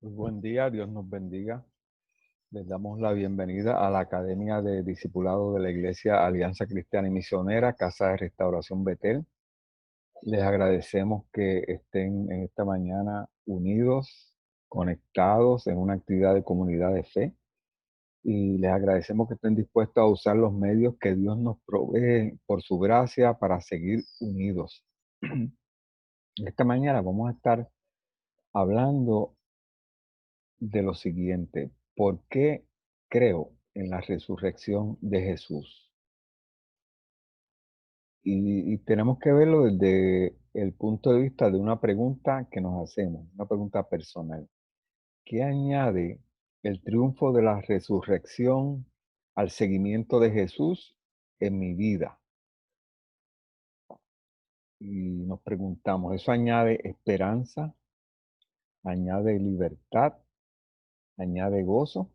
Muy buen día, Dios nos bendiga. Les damos la bienvenida a la Academia de Discipulado de la Iglesia Alianza Cristiana y Misionera, Casa de Restauración Betel. Les agradecemos que estén en esta mañana unidos, conectados en una actividad de comunidad de fe. Y les agradecemos que estén dispuestos a usar los medios que Dios nos provee por su gracia para seguir unidos. Esta mañana vamos a estar hablando de lo siguiente: ¿por qué creo en la resurrección de Jesús? Y tenemos que verlo desde el punto de vista de una pregunta que nos hacemos, una pregunta personal. ¿Qué añade el triunfo de la resurrección al seguimiento de Jesús en mi vida? Y nos preguntamos, ¿eso añade esperanza? ¿Añade libertad? ¿Añade gozo?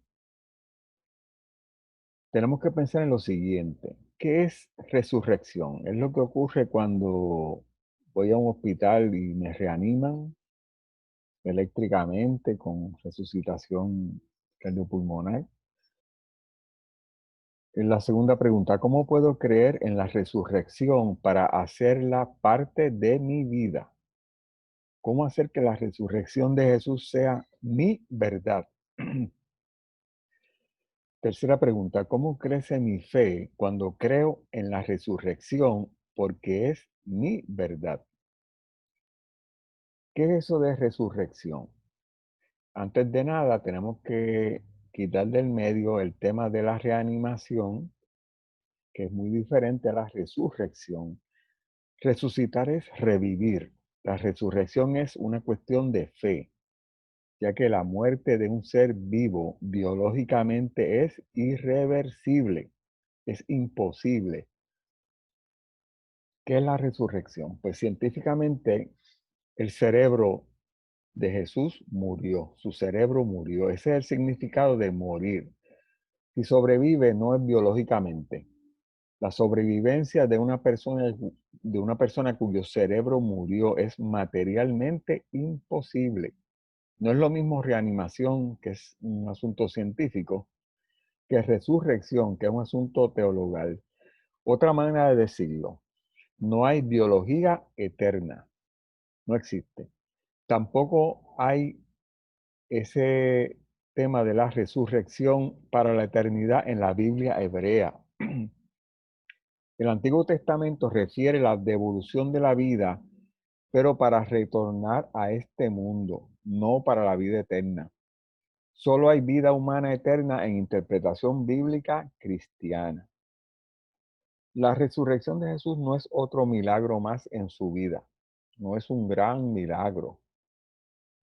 Tenemos que pensar en lo siguiente: ¿qué es resurrección? Es lo que ocurre cuando voy a un hospital y me reaniman eléctricamente con resucitación cardiopulmonar. En la segunda pregunta, ¿cómo puedo creer en la resurrección para hacerla parte de mi vida? ¿Cómo hacer que la resurrección de Jesús sea mi verdad? Tercera pregunta, ¿cómo crece mi fe cuando creo en la resurrección porque es mi verdad? ¿Qué es eso de resurrección? Antes de nada, tenemos que quitar del medio el tema de la reanimación, que es muy diferente a la resurrección. Resucitar es revivir. La resurrección es una cuestión de fe, ya que la muerte de un ser vivo biológicamente es irreversible, es imposible. ¿Qué es la resurrección? Pues científicamente el cerebro de Jesús murió, su cerebro murió. Ese es el significado de morir. Si sobrevive, no es biológicamente. La sobrevivencia de una persona cuyo cerebro murió es materialmente imposible. No es lo mismo reanimación, que es un asunto científico, que resurrección, que es un asunto teologal. Otra manera de decirlo: no hay biología eterna, no existe. Tampoco hay ese tema de la resurrección para la eternidad en la Biblia hebrea. El Antiguo Testamento refiere la devolución de la vida, pero para retornar a este mundo, no para la vida eterna. Solo hay vida humana eterna en interpretación bíblica cristiana. La resurrección de Jesús no es otro milagro más en su vida. No es un gran milagro.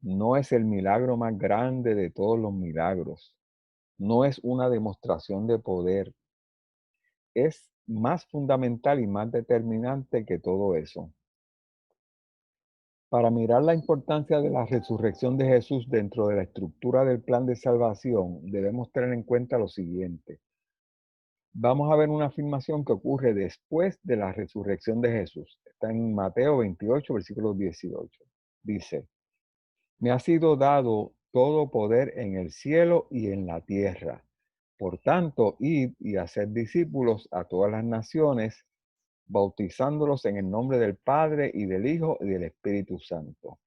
No es el milagro más grande de todos los milagros. No es una demostración de poder. Es más fundamental y más determinante que todo eso. Para mirar la importancia de la resurrección de Jesús dentro de la estructura del plan de salvación, debemos tener en cuenta lo siguiente. Vamos a ver una afirmación que ocurre después de la resurrección de Jesús. Está en Mateo 28, versículo 18. Dice: me ha sido dado todo poder en el cielo y en la tierra. Por tanto, id y haced discípulos a todas las naciones, bautizándolos en el nombre del Padre y del Hijo y del Espíritu Santo.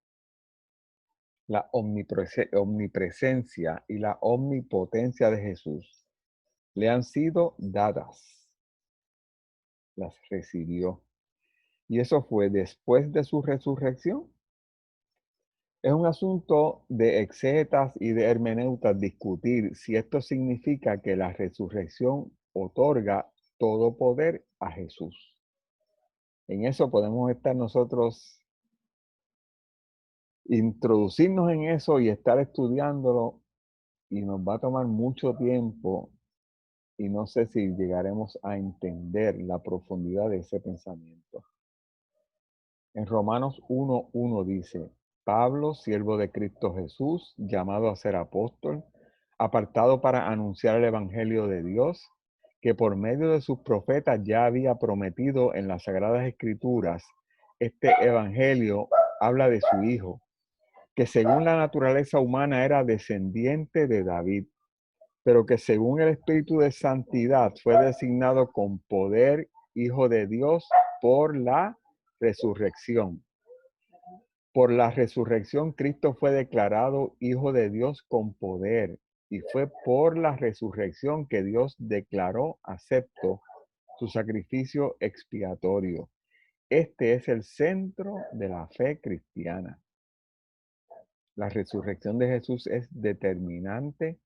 La omnipresencia y la omnipotencia de Jesús le han sido dadas, las recibió. Y eso fue después de su resurrección. Es un asunto de exegetas y de hermeneutas discutir si esto significa que la resurrección otorga todo poder a Jesús. En eso podemos estar nosotros, introducirnos en eso y estar estudiándolo, y nos va a tomar mucho tiempo, y no sé si llegaremos a entender la profundidad de ese pensamiento. En Romanos 1:1 dice: Pablo, siervo de Cristo Jesús, llamado a ser apóstol, apartado para anunciar el evangelio de Dios, que por medio de sus profetas ya había prometido en las sagradas escrituras. Este evangelio habla de su Hijo, que según la naturaleza humana era descendiente de David, pero que según el Espíritu de Santidad fue designado con poder Hijo de Dios por la resurrección. Por la resurrección Cristo fue declarado Hijo de Dios con poder, y fue por la resurrección que Dios declaró acepto su sacrificio expiatorio. Este es el centro de la fe cristiana. La resurrección de Jesús es determinante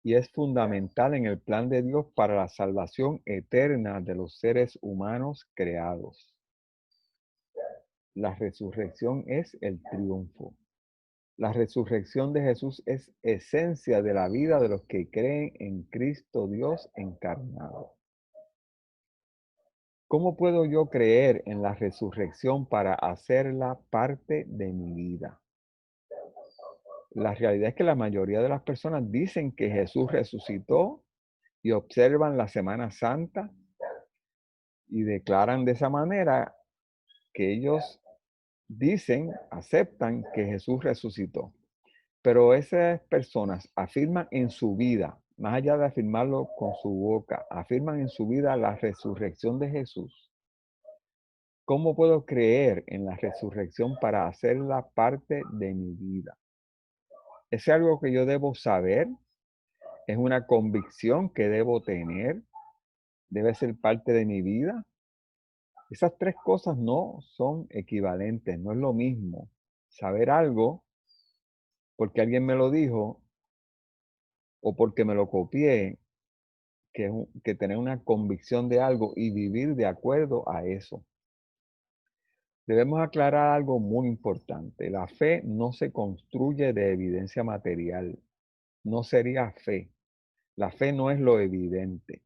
y es fundamental en el plan de Dios para la salvación eterna de los seres humanos creados. La resurrección es el triunfo. La resurrección de Jesús es esencia de la vida de los que creen en Cristo Dios encarnado. ¿Cómo puedo yo creer en la resurrección para hacerla parte de mi vida? La realidad es que la mayoría de las personas dicen que Jesús resucitó y observan la Semana Santa y declaran de esa manera que ellos dicen, aceptan que Jesús resucitó. Pero esas personas afirman en su vida, más allá de afirmarlo con su boca, afirman en su vida la resurrección de Jesús. ¿Cómo puedo creer en la resurrección para hacerla parte de mi vida? ¿Es algo que yo debo saber? ¿Es una convicción que debo tener? ¿Debe ser parte de mi vida? Esas tres cosas no son equivalentes, no es lo mismo saber algo porque alguien me lo dijo o porque me lo copié, que tener una convicción de algo y vivir de acuerdo a eso. Debemos aclarar algo muy importante. La fe no se construye de evidencia material. No sería fe. La fe no es lo evidente.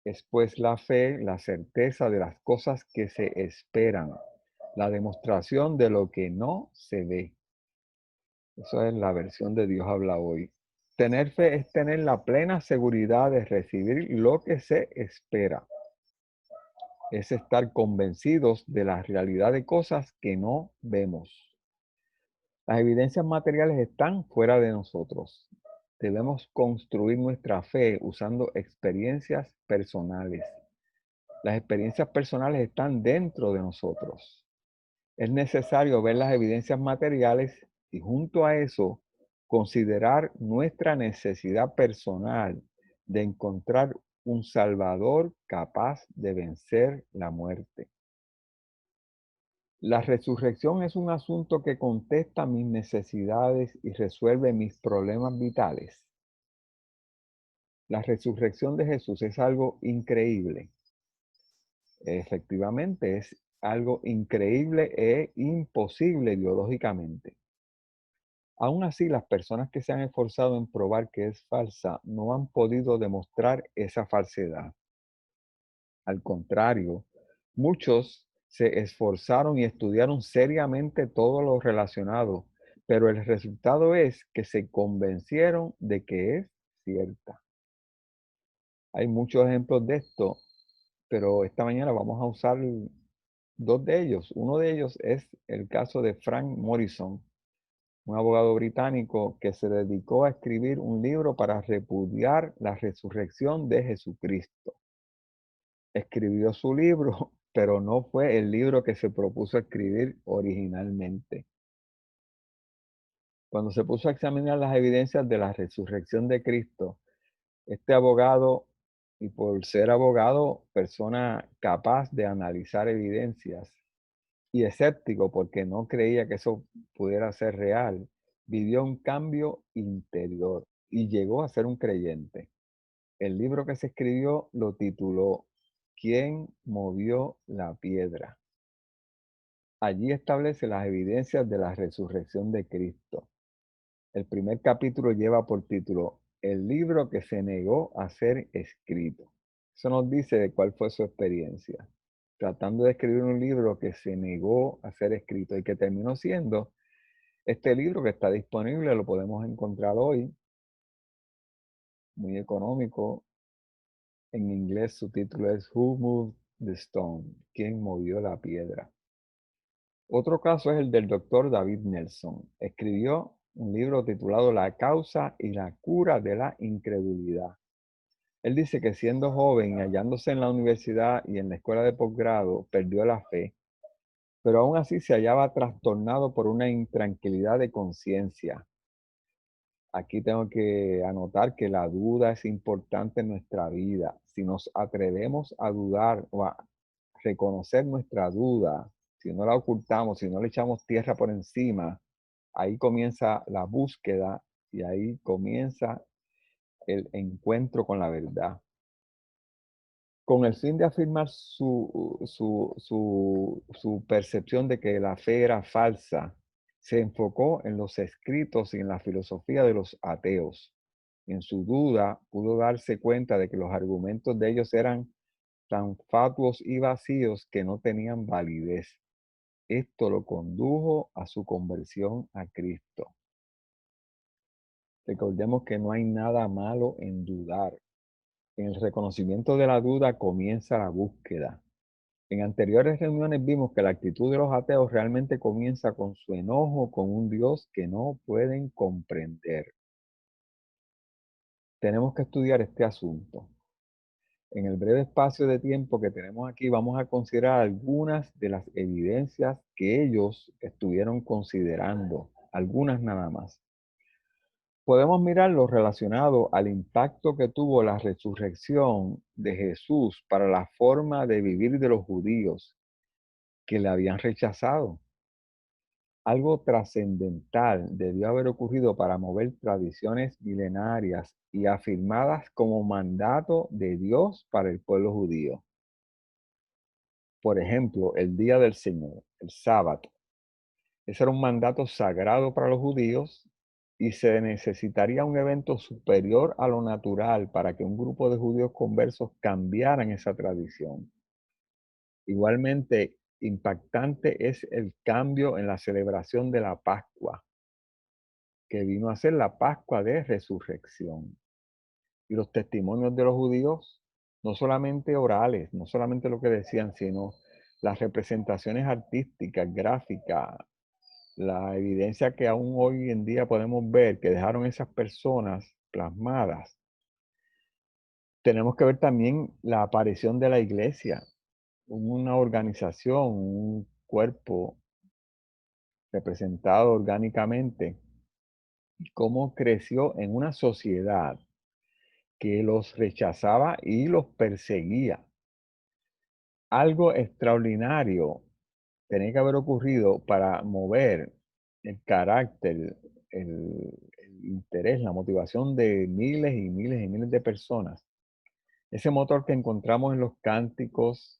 Es pues la fe, la certeza de las cosas que se esperan, la demostración de lo que no se ve. Eso es la versión de Dios habla hoy. Tener fe es tener la plena seguridad de recibir lo que se espera. Es estar convencidos de la realidad de cosas que no vemos. Las evidencias materiales están fuera de nosotros. Debemos construir nuestra fe usando experiencias personales. Las experiencias personales están dentro de nosotros. Es necesario ver las evidencias materiales y junto a eso considerar nuestra necesidad personal de encontrar un Salvador capaz de vencer la muerte. La resurrección es un asunto que contesta mis necesidades y resuelve mis problemas vitales. La resurrección de Jesús es algo increíble. Efectivamente, es algo increíble e imposible biológicamente. Aún así, las personas que se han esforzado en probar que es falsa no han podido demostrar esa falsedad. Al contrario, muchos se esforzaron y estudiaron seriamente todo lo relacionado, pero el resultado es que se convencieron de que es cierta. Hay muchos ejemplos de esto, pero esta mañana vamos a usar dos de ellos. Uno de ellos es el caso de Frank Morrison, un abogado británico que se dedicó a escribir un libro para repudiar la resurrección de Jesucristo. Escribió su libro, pero no fue el libro que se propuso escribir originalmente. Cuando se puso a examinar las evidencias de la resurrección de Cristo, este abogado, y por ser abogado, persona capaz de analizar evidencias, y escéptico porque no creía que eso pudiera ser real, vivió un cambio interior y llegó a ser un creyente. El libro que se escribió lo tituló ¿Quién movió la piedra? Allí establece las evidencias de la resurrección de Cristo. El primer capítulo lleva por título El libro que se negó a ser escrito. Eso nos dice de cuál fue su experiencia, tratando de escribir un libro que se negó a ser escrito y que terminó siendo este libro que está disponible, lo podemos encontrar hoy, muy económico. En inglés su título es Who Moved the Stone? ¿Quién movió la piedra? Otro caso es el del doctor David Nelson. Escribió un libro titulado La causa y la cura de la incredulidad. Él dice que siendo joven y hallándose en la universidad y en la escuela de posgrado, perdió la fe, pero aún así se hallaba trastornado por una intranquilidad de conciencia. Aquí tengo que anotar que la duda es importante en nuestra vida. Si nos atrevemos a dudar o a reconocer nuestra duda, si no la ocultamos, si no le echamos tierra por encima, ahí comienza la búsqueda y ahí comienza el encuentro con la verdad. Con el fin de afirmar su percepción de que la fe era falsa, se enfocó en los escritos y en la filosofía de los ateos. En su duda pudo darse cuenta de que los argumentos de ellos eran tan fatuos y vacíos que no tenían validez. Esto lo condujo a su conversión a Cristo. Recordemos que no hay nada malo en dudar. En el reconocimiento de la duda comienza la búsqueda. En anteriores reuniones vimos que la actitud de los ateos realmente comienza con su enojo con un Dios que no pueden comprender. Tenemos que estudiar este asunto. En el breve espacio de tiempo que tenemos aquí, vamos a considerar algunas de las evidencias que ellos estuvieron considerando, algunas nada más. Podemos mirar lo relacionado al impacto que tuvo la resurrección de Jesús para la forma de vivir de los judíos que le habían rechazado. Algo trascendental debió haber ocurrido para mover tradiciones milenarias y afirmadas como mandato de Dios para el pueblo judío. Por ejemplo, el día del Señor, el sábado. Ese era un mandato sagrado para los judíos y se necesitaría un evento superior a lo natural para que un grupo de judíos conversos cambiaran esa tradición. Igualmente impactante es el cambio en la celebración de la Pascua, que vino a ser la Pascua de Resurrección. Y los testimonios de los judíos, no solamente orales, no solamente lo que decían, sino las representaciones artísticas, gráficas, la evidencia que aún hoy en día podemos ver que dejaron esas personas plasmadas. Tenemos que ver también la aparición de la iglesia, una organización, un cuerpo representado orgánicamente, y cómo creció en una sociedad que los rechazaba y los perseguía. Algo extraordinario tenía que haber ocurrido para mover el carácter, el interés, la motivación de miles y miles y miles de personas. Ese motor que encontramos en los cánticos,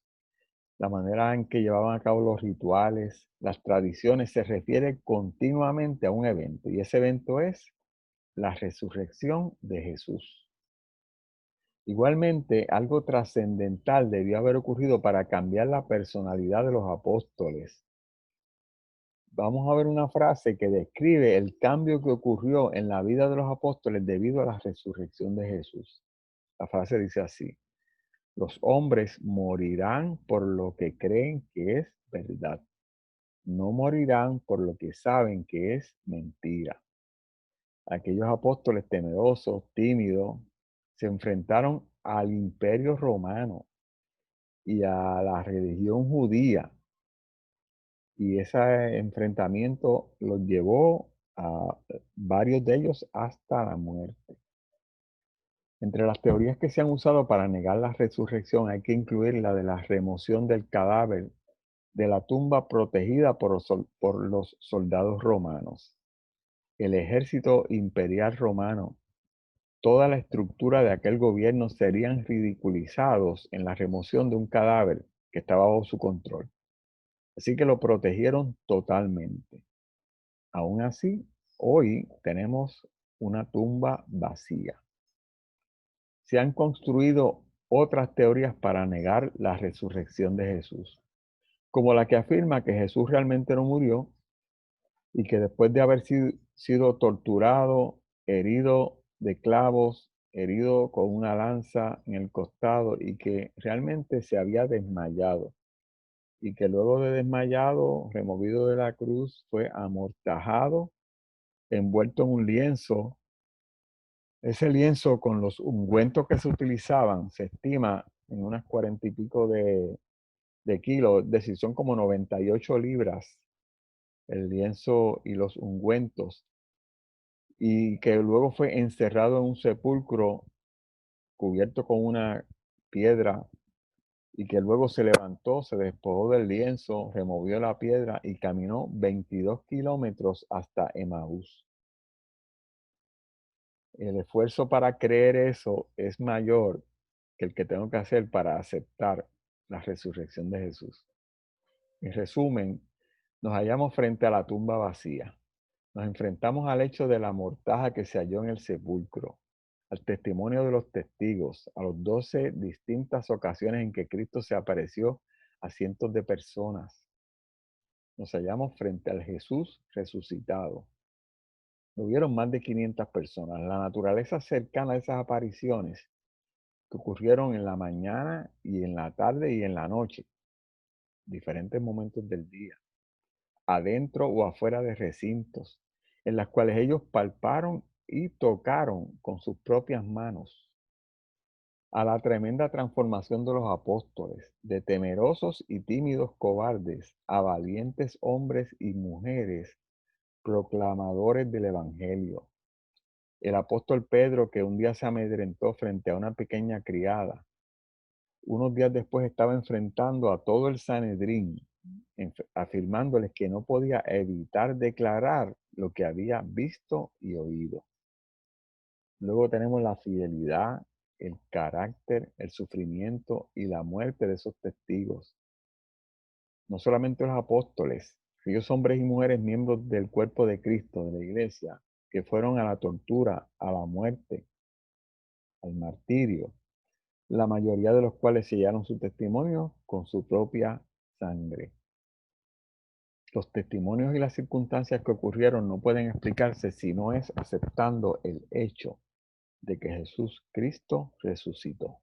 la manera en que llevaban a cabo los rituales, las tradiciones, se refiere continuamente a un evento. Y ese evento es la resurrección de Jesús. Igualmente, algo trascendental debió haber ocurrido para cambiar la personalidad de los apóstoles. Vamos a ver una frase que describe el cambio que ocurrió en la vida de los apóstoles debido a la resurrección de Jesús. La frase dice así: los hombres morirán por lo que creen que es verdad. No morirán por lo que saben que es mentira. Aquellos apóstoles temerosos, tímidos, se enfrentaron al imperio romano y a la religión judía. Y ese enfrentamiento los llevó a varios de ellos hasta la muerte. Entre las teorías que se han usado para negar la resurrección hay que incluir la de la remoción del cadáver de la tumba protegida por los soldados romanos. El ejército imperial romano, toda la estructura de aquel gobierno serían ridiculizados en la remoción de un cadáver que estaba bajo su control. Así que lo protegieron totalmente. Aún así, hoy tenemos una tumba vacía. Se han construido otras teorías para negar la resurrección de Jesús, como la que afirma que Jesús realmente no murió y que después de haber sido torturado, herido de clavos, herido con una lanza en el costado y que realmente se había desmayado. y que luego de desmayado, removido de la cruz, fue amortajado, envuelto en un lienzo. Ese lienzo con los ungüentos que se utilizaban se estima en unas 40 y pico de kilos, es decir, son como 98 libras el lienzo y los ungüentos, y que luego fue encerrado en un sepulcro cubierto con una piedra y que luego se levantó, se despojó del lienzo, removió la piedra y caminó 22 kilómetros hasta Emaús. El esfuerzo para creer eso es mayor que el que tengo que hacer para aceptar la resurrección de Jesús. En resumen, nos hallamos frente a la tumba vacía. Nos enfrentamos al hecho de la mortaja que se halló en el sepulcro, al testimonio de los testigos, a los 12 distintas ocasiones en que Cristo se apareció a cientos de personas. Nos hallamos frente al Jesús resucitado. Hubieron más de 500 personas. La naturaleza cercana a esas apariciones que ocurrieron en la mañana y en la tarde y en la noche, diferentes momentos del día, adentro o afuera de recintos, en las cuales ellos palparon y tocaron con sus propias manos, a la tremenda transformación de los apóstoles, de temerosos y tímidos cobardes, a valientes hombres y mujeres proclamadores del Evangelio. El apóstol Pedro, que un día se amedrentó frente a una pequeña criada, unos días después estaba enfrentando a todo el Sanedrín, afirmándoles que no podía evitar declarar lo que había visto y oído. Luego tenemos la fidelidad, el carácter, el sufrimiento y la muerte de esos testigos. No solamente los apóstoles, aquellos hombres y mujeres miembros del cuerpo de Cristo, de la iglesia, que fueron a la tortura, a la muerte, al martirio, la mayoría de los cuales sellaron su testimonio con su propia sangre. Los testimonios y las circunstancias que ocurrieron no pueden explicarse si no es aceptando el hecho de que Jesús Cristo resucitó.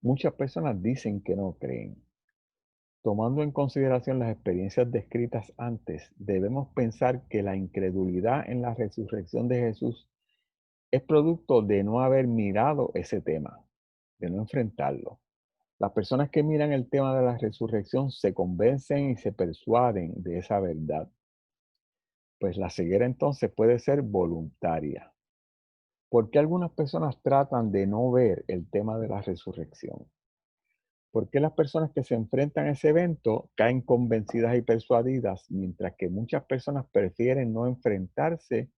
Muchas personas dicen que no creen. Tomando en consideración las experiencias descritas antes, debemos pensar que la incredulidad en la resurrección de Jesús es producto de no haber mirado ese tema, de no enfrentarlo. Las personas que miran el tema de la resurrección se convencen y se persuaden de esa verdad, pues la ceguera entonces puede ser voluntaria. ¿Por qué algunas personas tratan de no ver el tema de la resurrección? ¿Por qué las personas que se enfrentan a ese evento caen convencidas y persuadidas, mientras que muchas personas prefieren no enfrentarse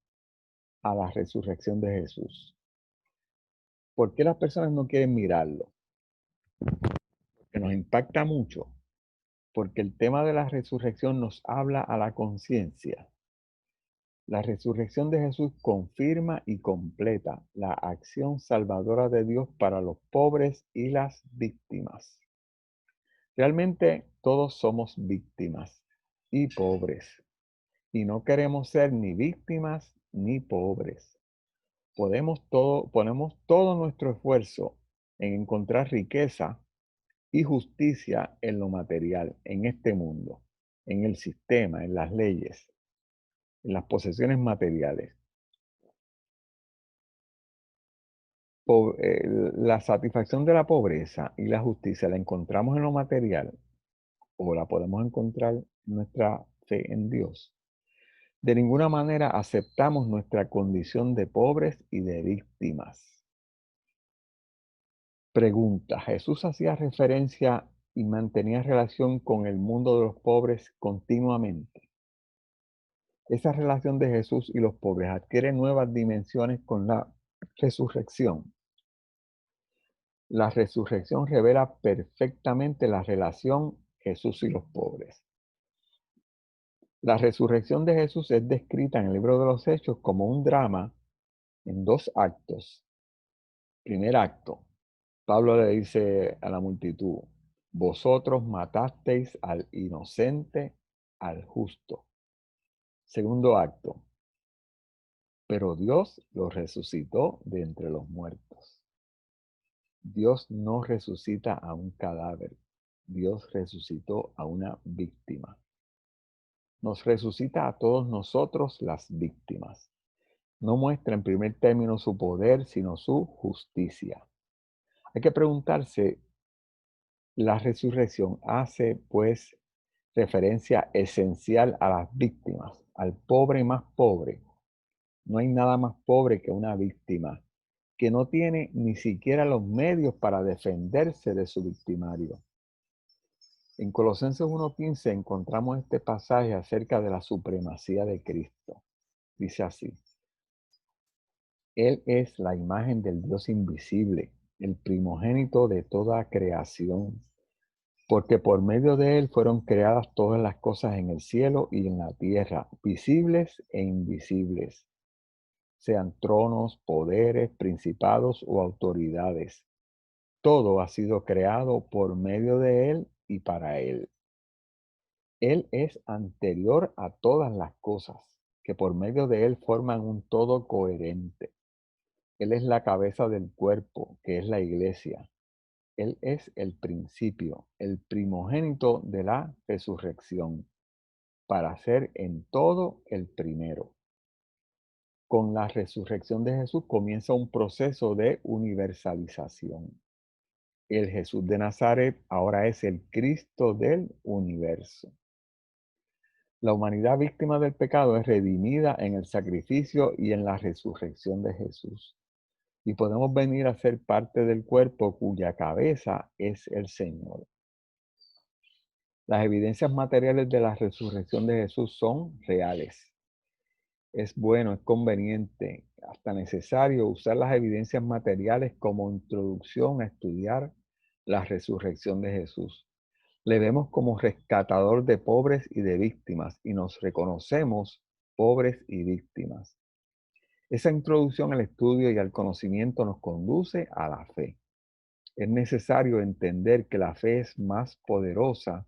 a la resurrección de Jesús? ¿Por qué las personas no quieren mirarlo? Porque nos impacta mucho, porque el tema de la resurrección nos habla a la conciencia. La resurrección de Jesús confirma y completa la acción salvadora de Dios para los pobres y las víctimas. Realmente todos somos víctimas y pobres, y no queremos ser ni víctimas ni pobres. Ponemos todo nuestro esfuerzo en encontrar riqueza y justicia en lo material, en este mundo, en el sistema, en las leyes, en las posesiones materiales. La satisfacción de la pobreza y la justicia la encontramos en lo material o la podemos encontrar en nuestra fe en Dios. De ninguna manera aceptamos nuestra condición de pobres y de víctimas. Pregunta: ¿Jesús hacía referencia y mantenía relación con el mundo de los pobres continuamente? Esa relación de Jesús y los pobres adquiere nuevas dimensiones con la resurrección. La resurrección revela perfectamente la relación Jesús y los pobres. La resurrección de Jesús es descrita en el libro de los Hechos como un drama en dos actos. Primer acto, Pablo le dice a la multitud: vosotros matasteis al inocente, al justo. Segundo acto, pero Dios lo resucitó de entre los muertos. Dios no resucita a un cadáver. Dios resucitó a una víctima. Nos resucita a todos nosotros las víctimas. No muestra en primer término su poder, sino su justicia. Hay que preguntarse, la resurrección hace pues referencia esencial a las víctimas, al pobre más pobre. No hay nada más pobre que una víctima que no tiene ni siquiera los medios para defenderse de su victimario. En Colosenses 1:15 encontramos este pasaje acerca de la supremacía de Cristo. Dice así: Él es la imagen del Dios invisible, el primogénito de toda creación, porque por medio de Él fueron creadas todas las cosas en el cielo y en la tierra, visibles e invisibles, sean tronos, poderes, principados o autoridades. Todo ha sido creado por medio de Él y para Él. Él es anterior a todas las cosas, que por medio de Él forman un todo coherente. Él es la cabeza del cuerpo, que es la iglesia. Él es el principio, el primogénito de la resurrección, para ser en todo el primero. Con la resurrección de Jesús comienza un proceso de universalización. El Jesús de Nazaret ahora es el Cristo del universo. La humanidad víctima del pecado es redimida en el sacrificio y en la resurrección de Jesús. Y podemos venir a ser parte del cuerpo cuya cabeza es el Señor. Las evidencias materiales de la resurrección de Jesús son reales. Es bueno, es conveniente, hasta necesario usar las evidencias materiales como introducción a estudiar la resurrección de Jesús. Le vemos como rescatador de pobres y de víctimas y nos reconocemos pobres y víctimas. Esa introducción al estudio y al conocimiento nos conduce a la fe. Es necesario entender que la fe es más poderosa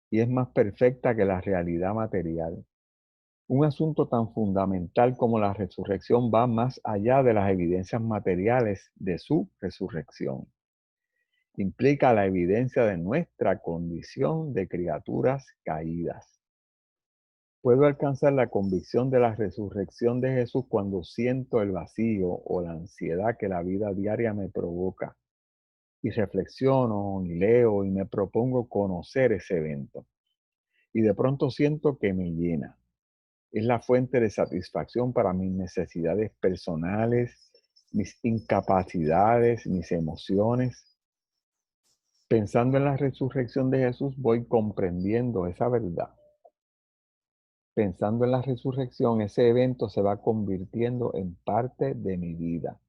y es más perfecta que la realidad material. Un asunto tan fundamental como la resurrección va más allá de las evidencias materiales de su resurrección. Implica la evidencia de nuestra condición de criaturas caídas. Puedo alcanzar la convicción de la resurrección de Jesús cuando siento el vacío o la ansiedad que la vida diaria me provoca y reflexiono y leo y me propongo conocer ese evento. Y de pronto siento que me llena. Es la fuente de satisfacción para mis necesidades personales, mis incapacidades, mis emociones. Pensando en la resurrección de Jesús, voy comprendiendo esa verdad. Pensando en la resurrección, ese evento se va convirtiendo en parte de mi vida.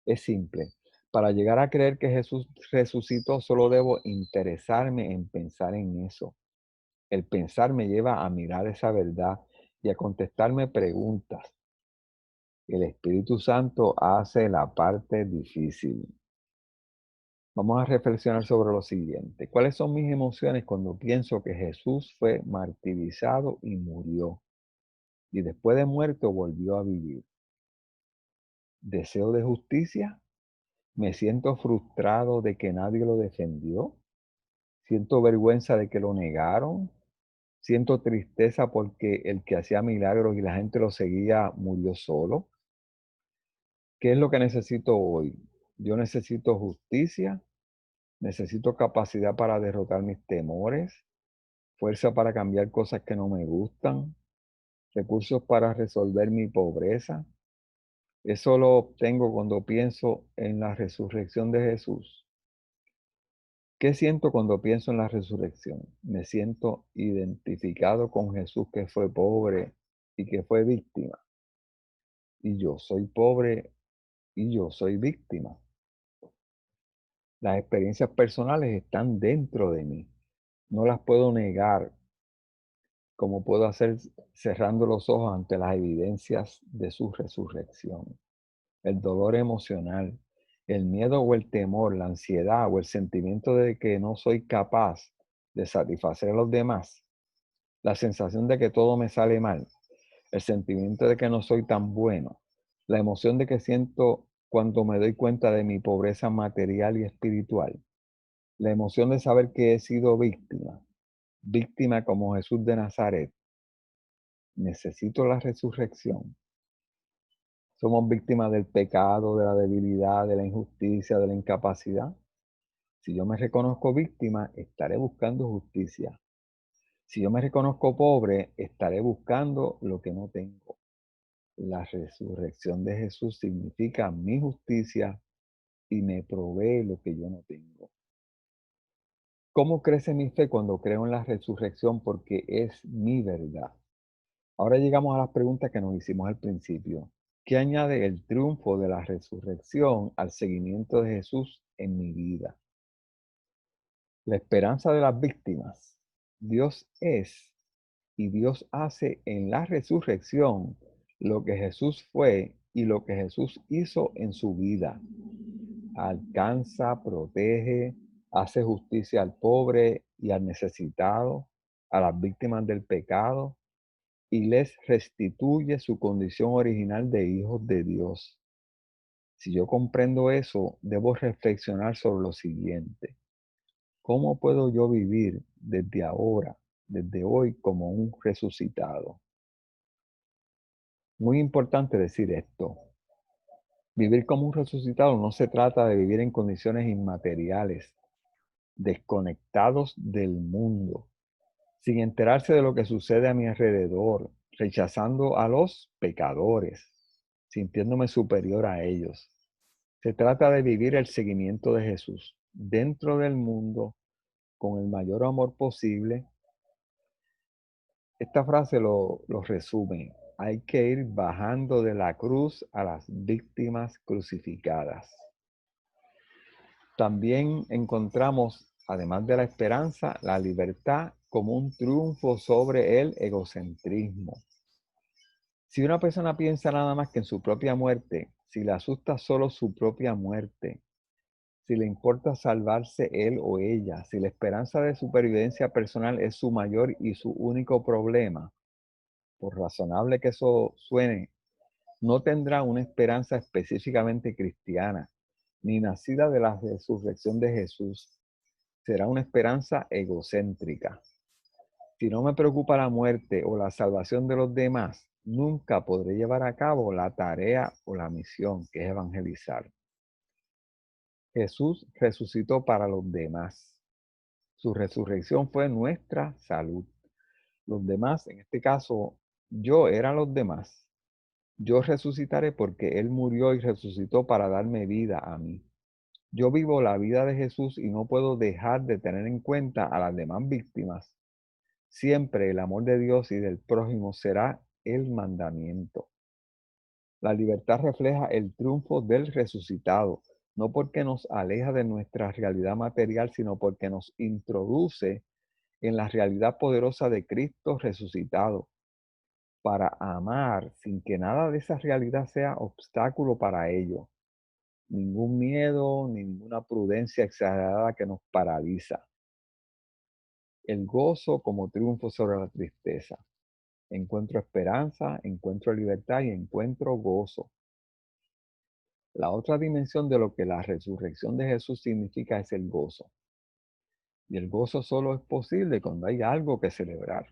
Es simple. Para llegar a creer que Jesús resucitó, solo debo interesarme en pensar en eso. El pensar me lleva a mirar esa verdad y a contestarme preguntas. El Espíritu Santo hace la parte difícil. Vamos a reflexionar sobre lo siguiente. ¿Cuáles son mis emociones cuando pienso que Jesús fue martirizado y murió y después de muerto volvió a vivir? ¿Deseo de justicia? ¿Me siento frustrado de que nadie lo defendió? ¿Siento vergüenza de que lo negaron? ¿Siento tristeza porque el que hacía milagros y la gente lo seguía murió solo? ¿Qué es lo que necesito hoy? Yo necesito justicia, necesito capacidad para derrotar mis temores, fuerza para cambiar cosas que no me gustan, recursos para resolver mi pobreza. Eso lo obtengo cuando pienso en la resurrección de Jesús. ¿Qué siento cuando pienso en la resurrección? Me siento identificado con Jesús que fue pobre y que fue víctima. Y yo soy pobre y yo soy víctima. Las experiencias personales están dentro de mí. No las puedo negar como puedo hacer cerrando los ojos ante las evidencias de su resurrección. El dolor emocional, el miedo o el temor, la ansiedad o el sentimiento de que no soy capaz de satisfacer a los demás, la sensación de que todo me sale mal, el sentimiento de que no soy tan bueno, la emoción de que siento cuando me doy cuenta de mi pobreza material y espiritual, La emoción de saber que he sido víctima como Jesús de Nazaret. Necesito la resurrección. Somos víctimas del pecado, de la debilidad, de la injusticia, de la incapacidad. Si yo me reconozco víctima, estaré buscando justicia. Si yo me reconozco pobre, estaré buscando lo que no tengo. La resurrección de Jesús significa mi justicia y me provee lo que yo no tengo. ¿Cómo crece mi fe cuando creo en la resurrección? Porque es mi verdad. Ahora llegamos a las preguntas que nos hicimos al principio. ¿Qué añade el triunfo de la resurrección al seguimiento de Jesús en mi vida? La esperanza de las víctimas. Dios es y Dios hace en la resurrección lo que Jesús fue y lo que Jesús hizo en su vida. Alcanza, protege, hace justicia al pobre y al necesitado, a las víctimas del pecado, y les restituye su condición original de hijos de Dios. Si yo comprendo eso, debo reflexionar sobre lo siguiente. ¿Cómo puedo yo vivir desde ahora, desde hoy, como un resucitado? Muy importante decir esto. Vivir como un resucitado no se trata de vivir en condiciones inmateriales, desconectados del mundo, sin enterarse de lo que sucede a mi alrededor, rechazando a los pecadores, sintiéndome superior a ellos. Se trata de vivir el seguimiento de Jesús dentro del mundo con el mayor amor posible. Esta frase lo resume. Hay que ir bajando de la cruz a las víctimas crucificadas. También encontramos, además de la esperanza, la libertad como un triunfo sobre el egocentrismo. Si una persona piensa nada más que en su propia muerte, si le asusta solo su propia muerte, si le importa salvarse él o ella, si la esperanza de supervivencia personal es su mayor y su único problema, por razonable que eso suene, no tendrá una esperanza específicamente cristiana, ni nacida de la resurrección de Jesús. Será una esperanza egocéntrica. Si no me preocupa la muerte o la salvación de los demás, nunca podré llevar a cabo la tarea o la misión que es evangelizar. Jesús resucitó para los demás. Su resurrección fue nuestra salud. Los demás, en este caso, yo era los demás. Yo resucitaré porque Él murió y resucitó para darme vida a mí. Yo vivo la vida de Jesús y no puedo dejar de tener en cuenta a las demás víctimas. Siempre el amor de Dios y del prójimo será el mandamiento. La libertad refleja el triunfo del resucitado, no porque nos aleja de nuestra realidad material, sino porque nos introduce en la realidad poderosa de Cristo resucitado, para amar sin que nada de esa realidad sea obstáculo para ello. Ningún miedo, ninguna prudencia exagerada que nos paraliza. El gozo como triunfo sobre la tristeza. Encuentro esperanza, encuentro libertad y encuentro gozo. La otra dimensión de lo que la resurrección de Jesús significa es el gozo. Y el gozo solo es posible cuando hay algo que celebrar.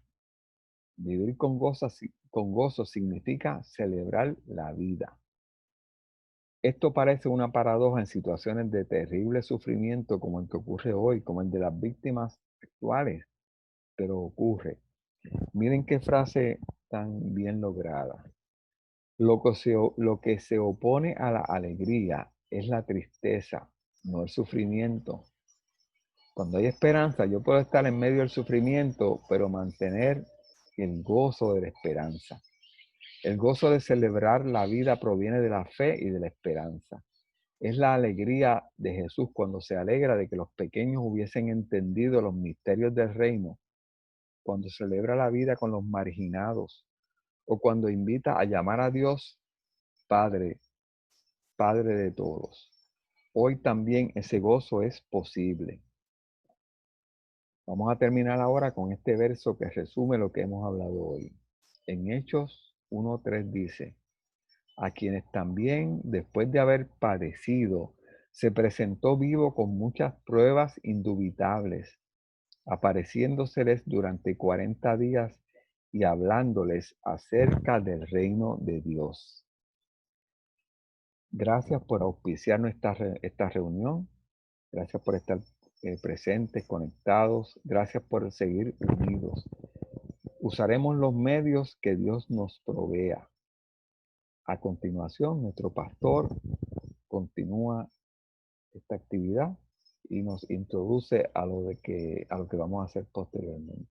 Vivir con gozo significa celebrar la vida. Esto parece una paradoja en situaciones de terrible sufrimiento como el que ocurre hoy, como el de las víctimas actuales, pero ocurre. Miren qué frase tan bien lograda. Lo que se opone a la alegría es la tristeza, no el sufrimiento. Cuando hay esperanza, yo puedo estar en medio del sufrimiento, pero mantener el gozo de la esperanza. El gozo de celebrar la vida proviene de la fe y de la esperanza. Es la alegría de Jesús cuando se alegra de que los pequeños hubiesen entendido los misterios del reino, cuando celebra la vida con los marginados, o cuando invita a llamar a Dios Padre, Padre de todos. Hoy también ese gozo es posible. Vamos a terminar ahora con este verso que resume lo que hemos hablado hoy. En Hechos 1:3 dice: a quienes también, después de haber padecido, Se presentó vivo con muchas pruebas indubitables, apareciéndoseles durante 40 días y hablándoles acerca del reino de Dios. Gracias por auspiciar esta reunión. Gracias por estar presentes, conectados. Gracias por seguir unidos. Usaremos los medios que Dios nos provea. A continuación, nuestro pastor continúa esta actividad y nos introduce a lo que vamos a hacer posteriormente.